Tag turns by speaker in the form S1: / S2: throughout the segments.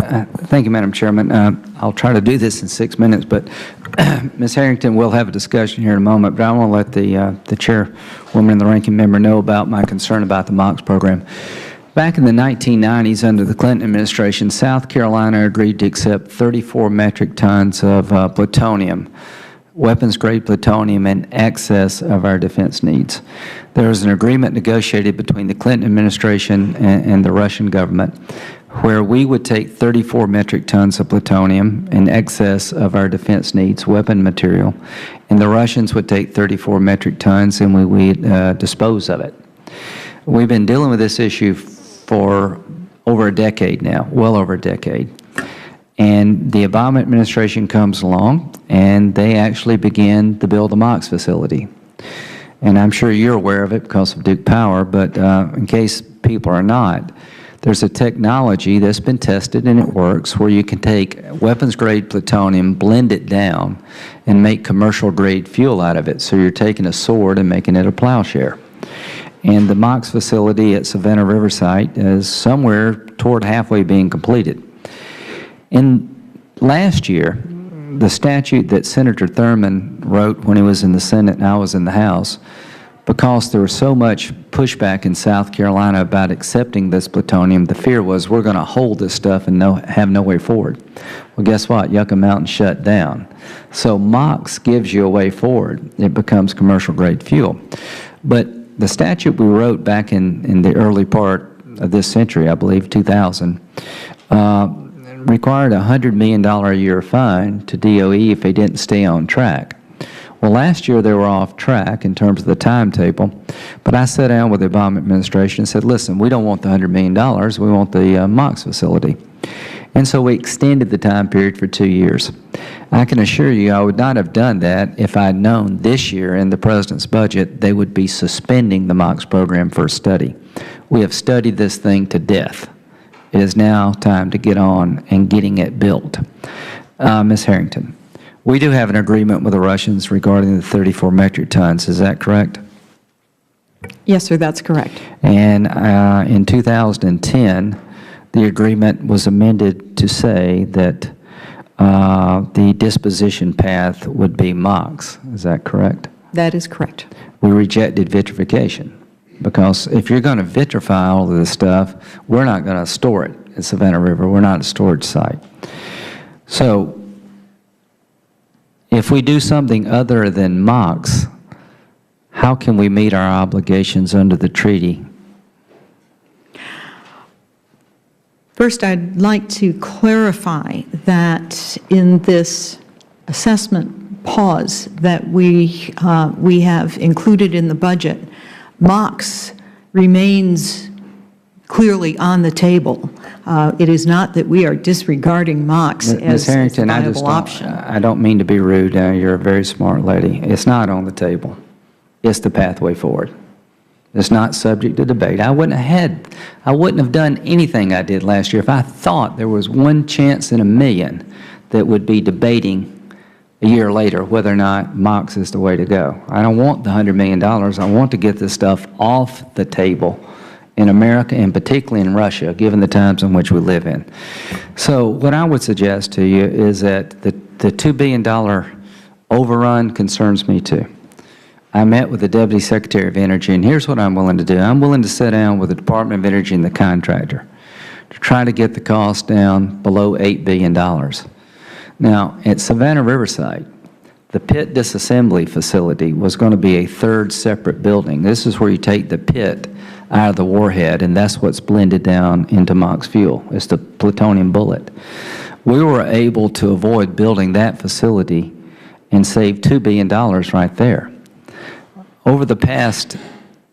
S1: Thank you, Madam Chairman. I'll try to do this in 6 minutes, but Ms. Harrington will have a discussion here in a moment, but I want to let the chairwoman and the ranking member know about my concern about the MOX program. Back in the 1990s, under the Clinton administration, South Carolina agreed to accept 34 metric tons of plutonium, weapons-grade plutonium, in excess of our defense needs. There was an agreement negotiated between the Clinton administration and the Russian government where we would take 34 metric tons of plutonium in excess of our defense needs, weapon material, and the Russians would take 34 metric tons and we would dispose of it. We've been dealing with this issue for over a decade now, well over a decade. And the Obama administration comes along and they actually begin to build the MOX facility. And I'm sure you're aware of it because of Duke Power, but in case people are not, there's a technology that's been tested and it works where you can take weapons-grade plutonium, blend it down, and make commercial-grade fuel out of it. So you're taking a sword and making it a plowshare. And the MOX facility at Savannah River Site is somewhere toward halfway being completed. Last year, the statute that Senator Thurmond wrote when he was in the Senate and I was in the House, because there was so much pushback in South Carolina about accepting this plutonium, the fear was we're going to hold this stuff and have no way forward. Well, guess what? Yucca Mountain shut down. So MOX gives you a way forward. It becomes commercial-grade fuel. But the statute we wrote back in the early part of this century, I believe, 2000, required a $100 million a year fine to DOE if they didn't stay on track. Well, last year they were off track in terms of the timetable, but I sat down with the Obama administration and said, listen, we don't want the $100 million, we want the MOX facility. And so we extended the time period for 2 years. I can assure you I would not have done that if I had known this year in the President's budget they would be suspending the MOX program for a study. We have studied this thing to death. It is now time to get on and getting it built. Ms. Harrington, we do have an agreement with the Russians regarding the 34 metric tons. Is that correct?
S2: Yes, sir, that's correct.
S1: And in 2010, the agreement was amended to say that the disposition path would be MOX. Is that correct?
S2: That is correct.
S1: We rejected vitrification because if you're going to vitrify all of this stuff, we're not going to store it at Savannah River. We're not a storage site. So if we do something other than MOX, how can we meet our obligations under the treaty?
S2: First, I'd like to clarify that in this assessment pause that we have included in the budget, MOX remains clearly on the table. It is not that we are disregarding MOX as a viable option.
S1: I don't mean to be rude. You're a very smart lady. It's not on the table. It's the pathway forward. It's not subject to debate. I wouldn't have done anything I did last year if I thought there was one chance in a million that would be debating a year later whether or not MOX is the way to go. I don't want the $100 million. I want to get this stuff off the table in America and particularly in Russia, given the times in which we live in. So what I would suggest to you is that the $2 billion overrun concerns me too. I met with the Deputy Secretary of Energy, and here's what I'm willing to do. I'm willing to sit down with the Department of Energy and the contractor to try to get the cost down below $8 billion. Now, at Savannah River Site, the pit disassembly facility was going to be a third separate building. This is where you take the pit out of the warhead, and that's what's blended down into MOX fuel. It's the plutonium bullet. We were able to avoid building that facility and save $2 billion right there. Over the past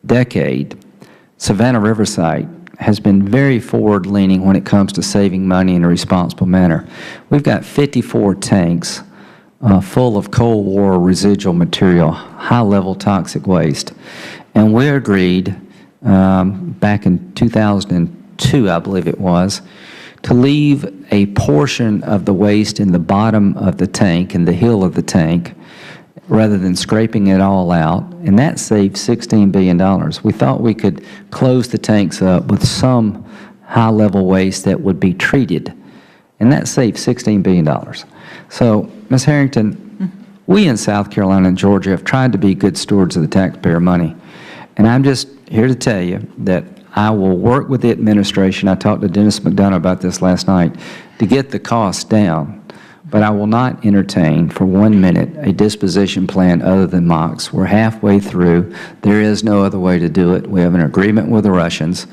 S1: decade, Savannah River Site has been very forward-leaning when it comes to saving money in a responsible manner. We've got 54 tanks full of Cold War residual material, high-level toxic waste. And we agreed back in 2002, I believe it was, to leave a portion of the waste in the bottom of the tank, in the hill of the tank, rather than scraping it all out, and that saved $16 billion. We thought we could close the tanks up with some high-level waste that would be treated and that saved $16 billion. So, Ms. Harrington, we in South Carolina and Georgia have tried to be good stewards of the taxpayer money, and I'm just here to tell you that I will work with the administration. I talked to Dennis McDonough about this last night to get the costs down, but I will not entertain for 1 minute a disposition plan other than MOX. We're halfway through. There is no other way to do it. We have an agreement with the Russians,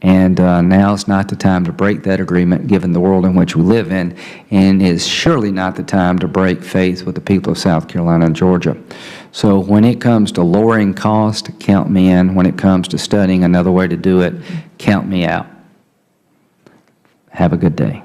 S1: and now is not the time to break that agreement given the world in which we live in, and is surely not the time to break faith with the people of South Carolina and Georgia. So when it comes to lowering cost, count me in. When it comes to studying another way to do it, count me out. Have a good day.